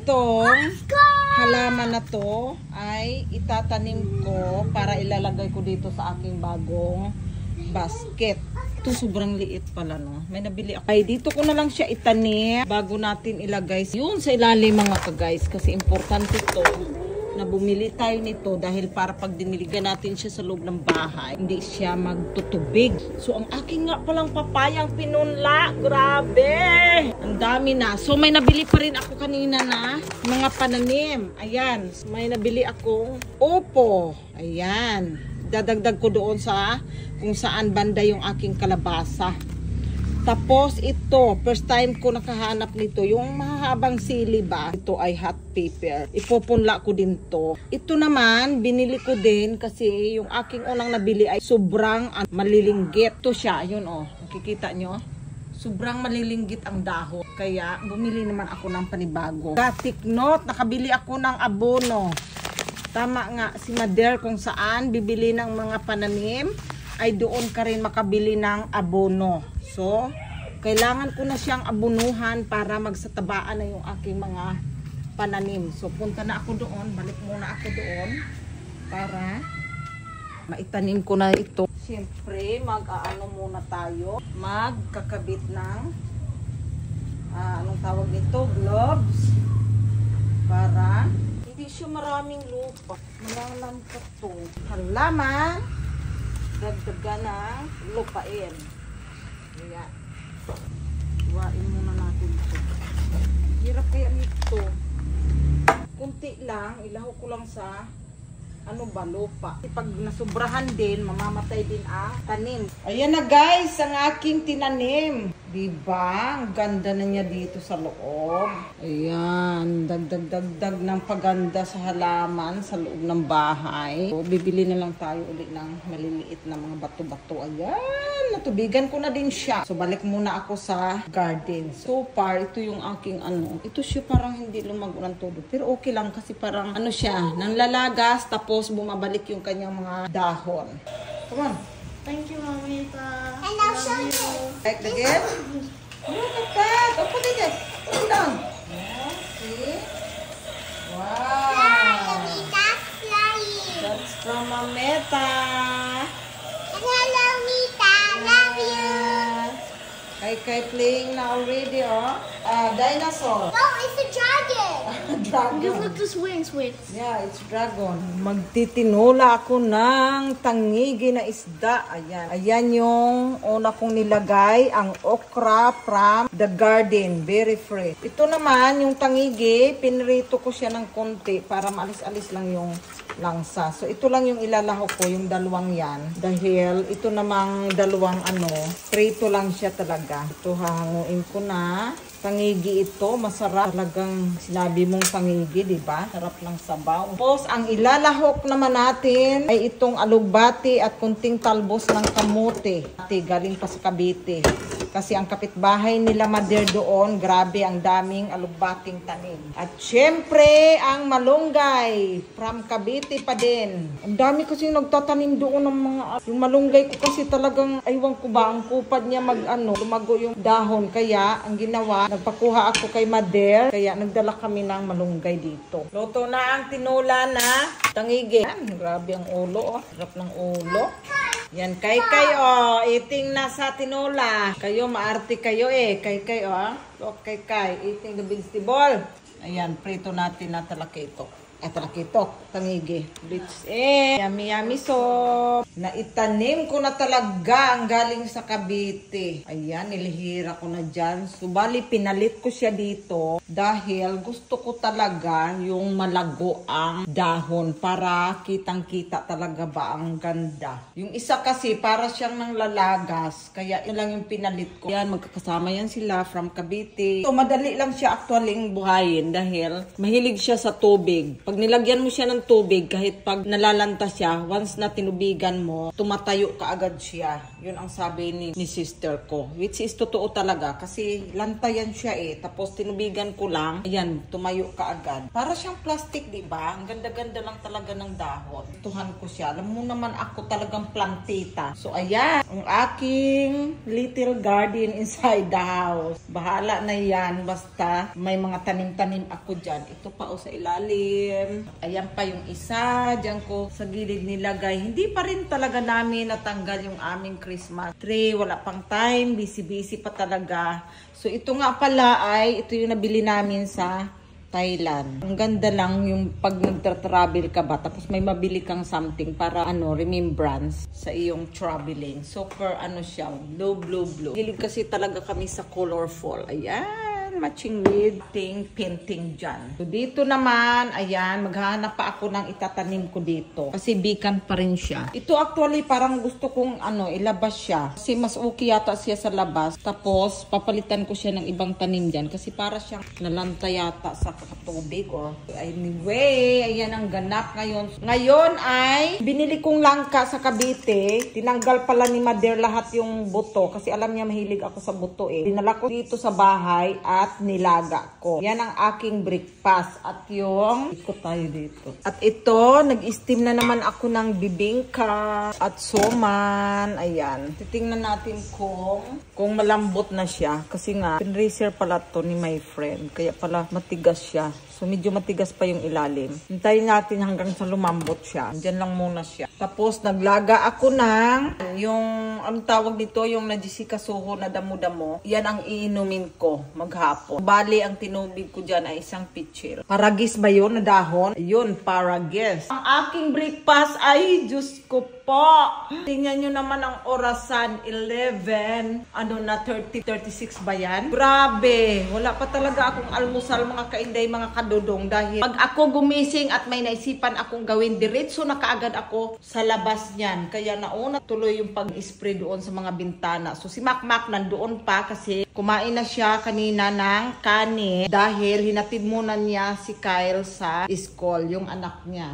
Itong halaman na to ay itatanim ko para ilalagay ko dito sa aking bagong basket. Ito sobrang liit pala, no? May nabili ako. Ay, dito ko na lang siya itanim bago natin ilagay yun sa ilalim, mga ka-guys. Kasi importante to na bumili tayo nito dahil para pag diniligan natin siya sa loob ng bahay, hindi siya magtutubig. So, ang aking nga palang papayang pinunla, grabe! Ang dami na. So, may nabili pa rin ako kanina na mga pananim. Ayan. May nabili akong upo. Ayan. Dadagdag ko doon sa kung saan banda yung aking kalabasa. Tapos ito, first time ko nakahanap nito, yung mahahabang sili ba? Ito ay hot pepper. Ipopunla ko din to. Ito naman, binili ko din kasi yung aking unang nabili ay sobrang malilinggit. Ito siya, yun oh. Nakikita nyo? Sobrang malilinggit ang dahon. Kaya bumili naman ako ng panibago. Take note, nakabili ako ng abono. Tama nga, si Mother kung saan bibili ng mga pananim ay doon ka rin makabili ng abono. So, kailangan ko na siyang abunuhan para magsatabaan na yung aking mga pananim. So, punta na ako doon. Balik muna ako doon para maitanim ko na ito. Siyempre, mag-aano muna tayo. Magkakabit ng anong tawag nito? Gloves. Para hindi siya maraming lupa. Malalang ka to. Halaman. Dagdagan ng lupain. Ayan. Iwain muna natin ito. Hirap kaya nito. Kunti lang. Ilaho ko lang sa lupa. Pag nasubrahan din, mamamatay din ang tanim. Ayan na guys, ang aking tinanim. Diba? Ang ganda na niya dito sa loob. Ayan. Dagdag ng paganda sa halaman sa loob ng bahay. So, bibili na lang tayo ulit ng maliliit na mga bato-bato. Ayan. Natubigan ko na din siya. So, balik muna ako sa garden. So far, ito yung aking Ito siya parang hindi lumago ng todo. Pero okay lang kasi parang siya. Nanlalagas tapos bumabalik yung kanyang mga dahon. Come on. Thank you, Mamita. And I'll show you. Like the gift? Look at that. Oh, put it Put it down. Yeah, see? Wow. Mamita flying. That's from Mameta. And hello, Mita. Love you. Kay playing na already, oh. Dinosaur. No, it's a dragon. Dragon. Just look this wings, wait. Yeah, it's dragon. Magtitinola ako ng tangigi na isda. Ayan. Ayan yung una kong nilagay, ang okra from the garden. Very fresh. Ito naman, yung tangigi, pinrito ko siya ng konti para maalis-alis lang yung langsa. So, ito lang yung ilalahok ko, yung dalawang yan. Dahil, ito namang dalawang prito lang siya talaga. Ito, hahanguin ko na. Tangigi ito, masarap. Talagang sinabi mong tangigi, di ba? Sarap ng sabaw. Tapos, ang ilalahok naman natin ay itong alugbati at kunting talbos ng kamote. Galing pa sa Cavite. Kasi ang kapitbahay nila Mother doon, grabe, ang daming alugbating tanim. At syempre, ang malunggay from Cavite pa din. Ang dami kasi nagtatanim doon ng mga yung malunggay ko kasi talagang aywan ko ba, ang kupad niya lumago yung dahon. Kaya, ang ginawa, nagpakuha ako kay Mother, kaya nagdala kami ng malunggay dito. Luto na ang tinola na tangigi. Grabe ang ulo, Sarap ng ulo. Yan, kay eating na sa tinola. Kayo, maarte kayo Kay Look, kay eating the vegetable. Ayan, prito natin na talakitok. Talakitok, tangigi. Blitz yummy yummy soup. Naitanim ko na talaga ang galing sa Cavite. Ayan, nilihira ko na dyan. Subali, pinalit ko siya dito dahil gusto ko talaga yung malago ang dahon para kitang-kita talaga ba ang ganda. Yung isa kasi para siyang nang lalagas. Kaya yun lang yung pinalit ko. Ayan, magkakasama yan sila from Cavite. So, madali lang siya actually buhayin dahil mahilig siya sa tubig. Pag nilagyan mo siya ng tubig, kahit pag nalalanta siya, once na tinubigan mo, tumatayo ka agad siya. Yun ang sabi ni sister ko. Which is totoo talaga kasi lantayan siya eh. Tapos tinubigan ko lang. Ayan, tumayo ka agad. Para siyang plastic, di ba? Ang ganda-ganda lang talaga ng dahon. Tuhan ko siya. Alam mo naman ako talagang plantita. So ayan, ang aking little garden inside the house. Bahala na yan. Basta may mga tanim-tanim ako dyan. Ito pa o sa ilalim. Ayan pa yung isa. Diyan ko sa gilid nilagay. Hindi pa rin talaga namin natanggal yung aming Christmas tree. Wala pang time. Busy-busy pa talaga. So ito nga pala ay ito yung nabili namin sa Thailand. Ang ganda lang yung pag nagtra-travel ka ba tapos may mabili kang something para remembrance sa iyong traveling. Super siya, blue. Hilig kasi talaga kami sa colorful. Ayan. Matching with painting dyan. So, dito naman, ayan, maghahanap pa ako ng itatanim ko dito. Kasi bikan pa rin siya. Ito actually, parang gusto kong, ilabas siya. Kasi mas okay yata siya sa labas. Tapos, papalitan ko siya ng ibang tanim dyan. Kasi para siyang nalanta yata sa katubig. Or, anyway, ayan ang ganap ngayon. Ngayon ay, binili kong langka sa Cavite. Tinanggal pala ni Mother lahat yung buto. Kasi alam niya mahilig ako sa buto eh. Dinala ko dito sa bahay at nilaga ko. Yan ang aking breakfast. At yung, ikot tayo dito. At ito, nag-steam na naman ako ng bibingka at soman. Ayan. Titingnan natin kung malambot na siya. Kasi nga, pinracer pala to ni my friend. Kaya pala matigas siya. So, medyo matigas pa yung ilalim. Hintayin natin hanggang sa lumambot siya. Diyan lang muna siya. Tapos, naglaga ako ng yung, anong tawag dito, yung najisikasuho na damo-damo. Yan ang iinumin ko maghapon. Bali, ang tinubig ko dyan ay isang pitcher. Paragis ba yun na dahon? Ayun, paragis. Ang aking breakfast ay, Diyos ko po. Tingnan nyo naman ang orasan, 11, 36 ba yan? Grabe, wala pa talaga akong almusal mga kainday, mga kadudong. Dahil pag ako gumising at may naisipan akong gawin, diretso na kaagad ako sa labas niyan. Kaya nauna tuloy yung pag-spray doon sa mga bintana. So si Makmak nandoon pa kasi kumain na siya kanina ng kanin dahil hinatid muna niya si Kyle sa school, yung anak niya.